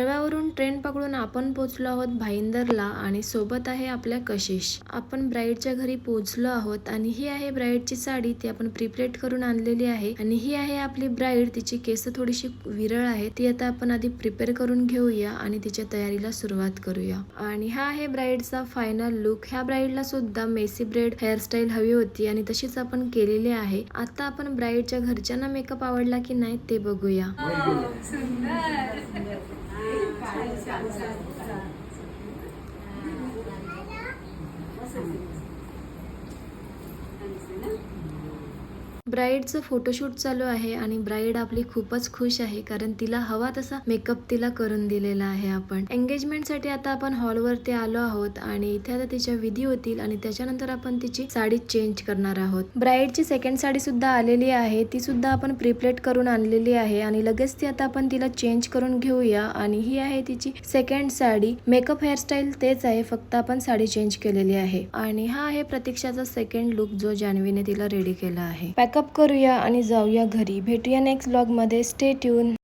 तळ्यावरून train पकडून आपण पोहोचलो आहोत भाईंदरला आणि सोबत आहे आपल्या कशिश. आपण ब्राईडच्या घरी पोहोचलो आहोत आणि ही आहे ब्राईडची साडी, ती आपण प्रिप्लेट करून आणलेली आहे. आणि ही आहे आपली ब्राईड, तिची केस थोडीशी विरळ आहे, ती आता आपण आधी प्रिपेअर करून घेऊया आणि तिच्या तयारीला सुरुवात करूया. आणि हा आहे ब्राईडचा फायनल लुक. ह्या ब्राईडला सुद्धा मेसी ब्रेड हेअरस्टाईल हवी होती आणि तशीच आपण केलेली आहे. आता आपण ब्राईडच्या घरच्यांना मेकअप आवडला की नाही ते बघूया. ब्राईडचं फोटोशूट चालू आहे आणि ब्राईड आपली खूपच खुश आहे, कारण तिला हवा तसा मेकअप तिला करून दिलेला आहे आपण. एंगेजमेंट साठी आता आपण हॉलवरती आलो आहोत आणि इथे आता तिच्या विधी होतील आणि त्याच्यानंतर आपण तिची साडी चेंज करणार आहोत. ब्राईडची सेकंड साडी सुद्धा आलेली आहे, ती सुद्धा आपण प्रिप्लेट करून आणलेली आहे आणि लगेच ती आता आपण तिला चेंज करून घेऊया. आणि ही आहे तिची सेकंड साडी. मेकअप हेअरस्टाईल तेच आहे, फक्त आपण साडी चेंज केलेली आहे. आणि हा आहे प्रतीक्षाचा सेकंड लुक, जो जान्हवीने तिला रेडी केला आहे. पॅकअप करूया आणि जाऊया घरी. भेटूया नेक्स्ट व्लॉग मध्ये. Stay tune.